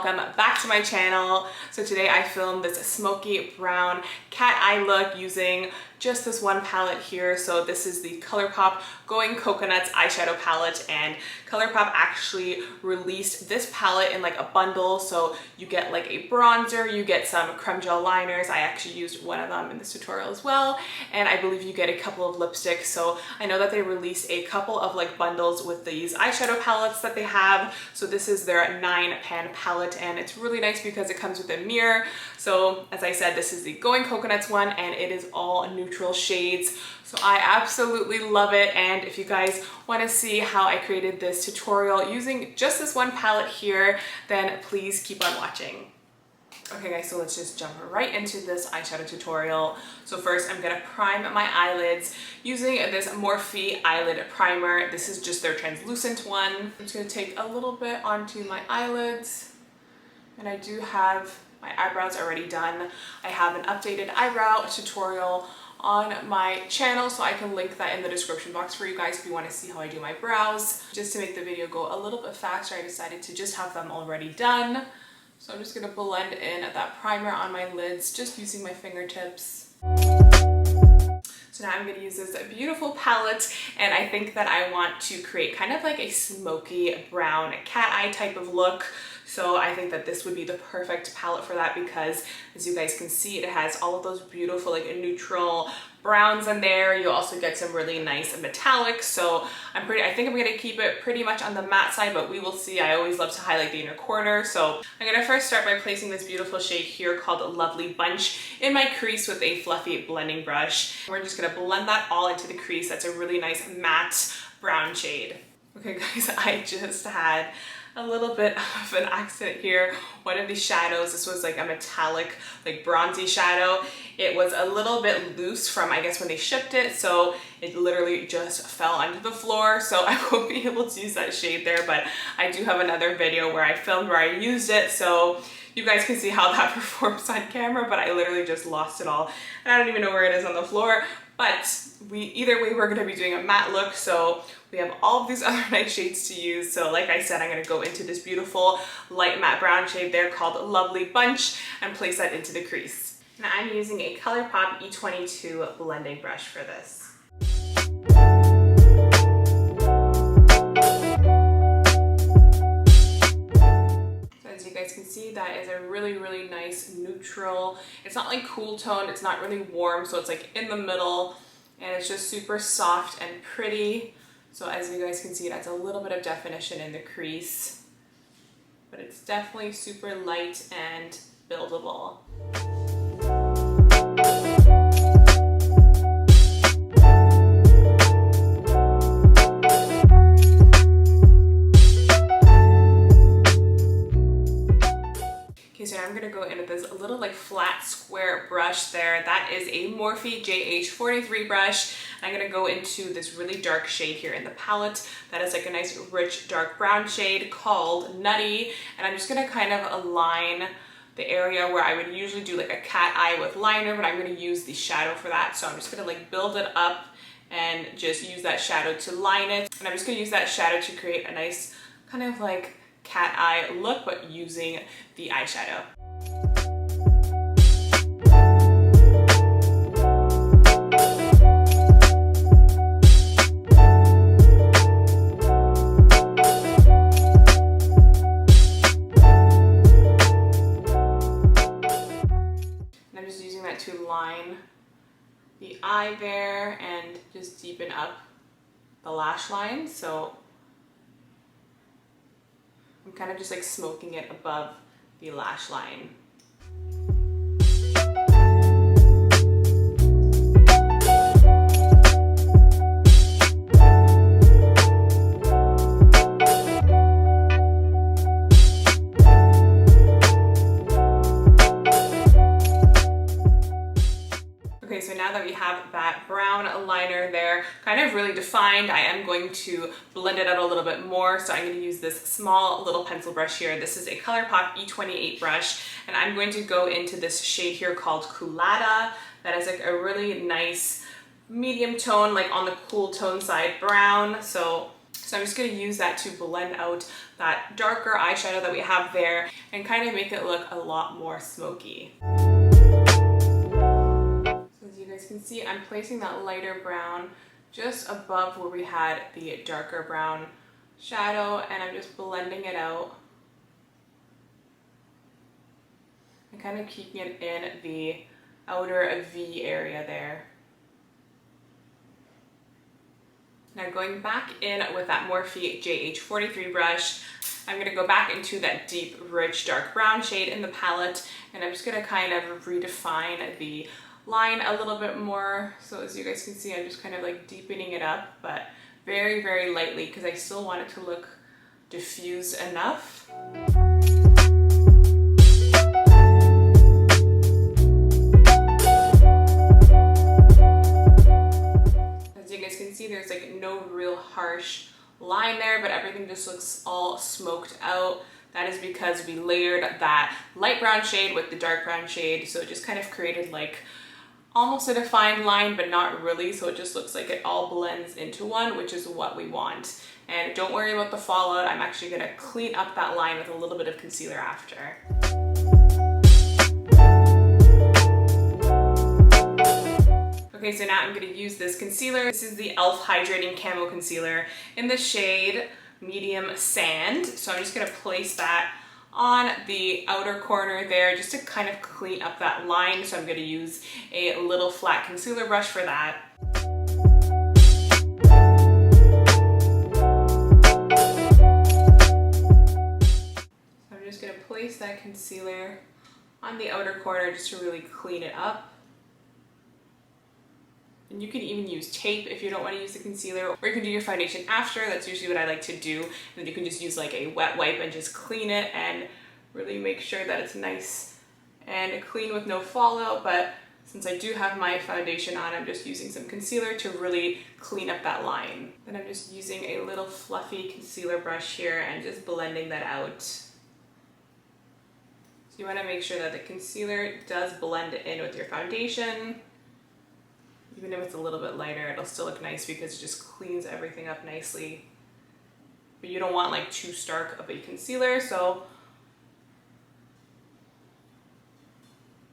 welcome back to my channel. So today I filmed this smoky brown cat eye look using just this one palette here. So this is the Colourpop Going Coconuts eyeshadow palette, and Colourpop actually released this palette in like a bundle. So you get like a bronzer, you get some creme gel liners. I actually used one of them in this tutorial as well. And I believe you get a couple of lipsticks. So I know that they released a couple of like bundles with these eyeshadow palettes that they have. So this is their 9-pan palette, and it's really nice because it comes with a mirror. So as I said, this is the Going Coconuts one, and it is all neutral shades. So I absolutely love it. And if you guys want to see how I created this tutorial using just this one palette here, then please keep on watching. Okay guys, so let's just jump right into this eyeshadow tutorial. So first I'm gonna prime my eyelids using this Morphe Eyelid Primer. This is just their translucent one. I'm just gonna take a little bit onto my eyelids, and I do have my eyebrows already done. I have an updated eyebrow tutorial on my channel, so I can link that in the description box for you guys if you want to see how I do my brows. Just to make the video go a little bit faster, I decided to just have them already done. So I'm just going to blend in that primer on my lids just using my fingertips. So now I'm going to use this beautiful palette, and I think that I want to create kind of like a smoky brown cat eye type of look. So I think that this would be the perfect palette for that because, as you guys can see, it has all of those beautiful like neutral browns in there. You'll also get some really nice metallics. So I think I'm gonna keep it pretty much on the matte side, but we will see. I always love to highlight the inner corner. So I'm gonna first start by placing this beautiful shade here called Lovely Bunch in my crease with a fluffy blending brush. We're just gonna blend that all into the crease. That's a really nice matte brown shade. Okay guys, I just had a little bit of an accident here. One of these shadows, this was like a metallic, like bronzy shadow. It was a little bit loose from, I guess, when they shipped it, so it literally just fell onto the floor. So I won't be able to use that shade there, but I do have another video where I filmed where I used it, so you guys can see how that performs on camera, but I literally just lost it all. And I don't even know where it is on the floor. But either way, we're gonna be doing a matte look, so we have all of these other nice shades to use. So like I said, I'm gonna go into this beautiful light matte brown shade there called Lovely Bunch and place that into the crease. And I'm using a Colourpop E22 blending brush for this. You guys can see that is a really nice neutral. It's not like cool tone, it's not really warm, so it's like in the middle, and it's just super soft and pretty. So as you guys can see, it adds a little bit of definition in the crease, but it's definitely super light and buildable. So now I'm gonna go in with this little like flat square brush there. That is a Morphe JH43 brush. I'm gonna go into this really dark shade here in the palette. That is like a nice rich dark brown shade called Nutty. And I'm just gonna kind of align the area where I would usually do like a cat eye with liner, but I'm gonna use the shadow for that. So I'm just gonna like build it up and just use that shadow to line it. And I'm just gonna use that shadow to create a nice kind of like cat eye look, but using the eyeshadow. And I'm just using that to line the eye there and just deepen up the lash line. So I'm kind of just like smoking it above the lash line. Okay, so now that we have that brown liner there kind of really defined, I am going to blend it out a little bit more. So I'm going to use this small little pencil brush here. This is a Colourpop E28 brush, and I'm going to go into this shade here called Culotta. That is like a really nice medium tone, like on the cool tone side brown. So So I'm just going to use that to blend out that darker eyeshadow that we have there and kind of make it look a lot more smoky. So as you guys can see, I'm placing that lighter brown just above where we had the darker brown shadow, and I'm just blending it out and kind of keeping it in the outer V area there. Now going back in with that Morphe JH43 brush, I'm going to go back into that deep, rich, dark brown shade in the palette, and I'm just going to kind of redefine the line a little bit more. So as you guys can see, I'm just kind of like deepening it up, but very, very lightly because I still want it to look diffused enough. There's like no real harsh line there, but everything just looks all smoked out. That is because we layered that light brown shade with the dark brown shade, so it just kind of created like almost a defined line, but not really, so it just looks like it all blends into one, which is what we want. And don't worry about the fallout. I'm actually going to clean up that line with a little bit of concealer after. Okay, so now I'm going to use this concealer. This is the e.l.f. Hydrating Camo Concealer in the shade Medium Sand. So I'm just going to place that on the outer corner there just to kind of clean up that line. So I'm going to use a little flat concealer brush for that. So I'm just going to place that concealer on the outer corner just to really clean it up. And you can even use tape if you don't want to use the concealer, or you can do your foundation after. That's usually what I like to do. And then you can just use like a wet wipe and just clean it and really make sure that it's nice and clean with no fallout. But since I do have my foundation on, I'm just using some concealer to really clean up that line. Then I'm just using a little fluffy concealer brush here and just blending that out. So you want to make sure that the concealer does blend in with your foundation. Even if it's a little bit lighter, it'll still look nice because it just cleans everything up nicely. But you don't want like too stark of a concealer, so.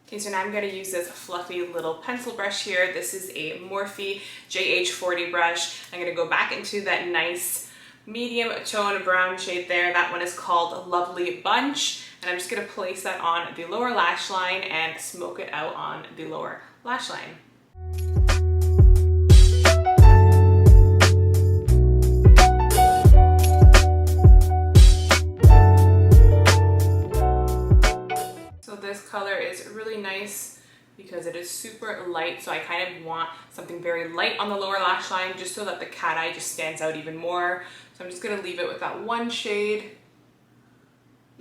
Okay, so now I'm going to use this fluffy little pencil brush here. This is a Morphe JH40 brush. I'm going to go back into that nice medium tone brown shade there. That one is called Lovely Bunch. And I'm just going to place that on the lower lash line and smoke it out on the lower lash line. This color is really nice because it is super light, so I kind of want something very light on the lower lash line just so that the cat eye just stands out even more. So I'm just going to leave it with that one shade.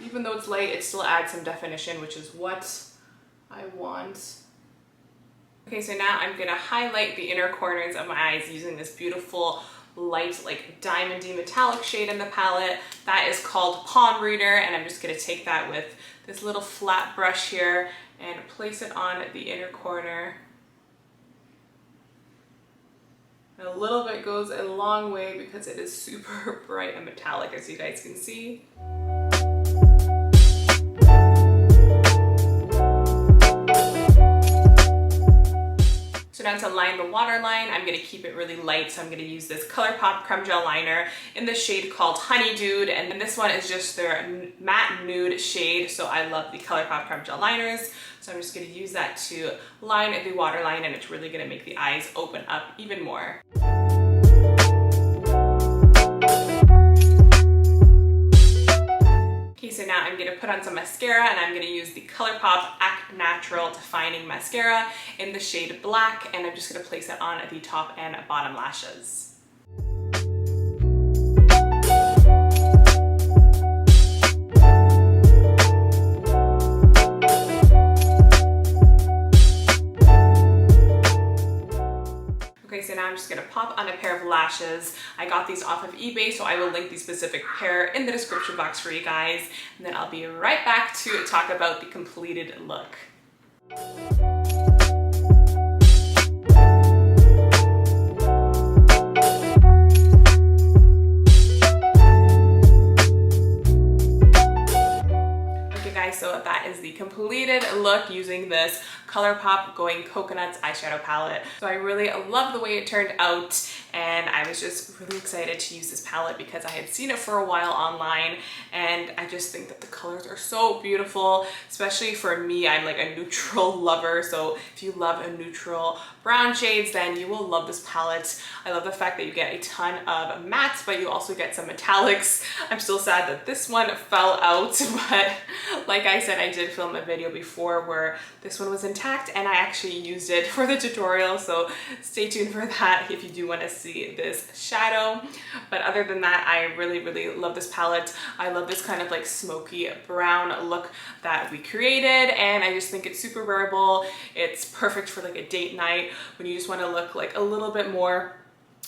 Even though it's light, it still adds some definition, which is what I want. Okay, so now I'm going to highlight the inner corners of my eyes using this beautiful light, like diamondy metallic shade in the palette. That is called Palm Reader, and I'm just going to take that with this little flat brush here and place it on the inner corner. And a little bit goes a long way because it is super bright and metallic, as you guys can see. So now to line the waterline, I'm going to keep it really light, so I'm going to use this Colourpop Creme Gel Liner in the shade called Honeydude, and this one is just their matte nude shade, so I love the Colourpop Creme Gel Liners, so I'm just going to use that to line the waterline, and it's really going to make the eyes open up even more. Okay, so now I'm going to put on some mascara, and I'm going to use the Colourpop Act Natural Defining Mascara in the shade Black, and I'm just going to place it on the top and bottom lashes. Okay, so now I'm just going to pop on a pair of lashes. I got these off of eBay, so I will link the specific pair in the description box for you guys. And then I'll be right back to talk about the completed look. guys, so that is the completed look using this Colourpop Going Coconuts eyeshadow palette. So I really love the way it turned out, and I was just really excited to use this palette because I had seen it for a while online, and I just think that the colors are so beautiful, especially for me. I'm like a neutral lover, so if you love a neutral brown shades, then you will love this palette. I love the fact that you get a ton of mattes, but you also get some metallics. I'm still sad that this one fell out, but like I said, I did film a video before where this one was intact and I actually used it for the tutorial, so stay tuned for that if you do want to see this shadow. But other than that, I really love this palette. I love this kind of like smoky brown look that we created, and I just think it's super wearable. It's perfect for like a date night when you just want to look like a little bit more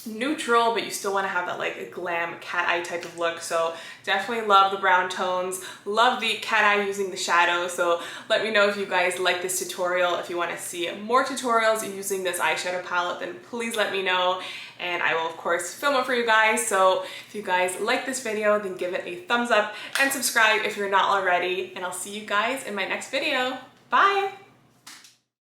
neutral, but you still want to have that like a glam cat eye type of look. So definitely love the brown tones, love the cat eye using the shadow. So let me know if you guys like this tutorial. If you want to see more tutorials using this eyeshadow palette, then please let me know, and I will of course film it for you guys. So if you guys like this video, then give it a thumbs up and subscribe if you're not already, and I'll see you guys in my next video. Bye!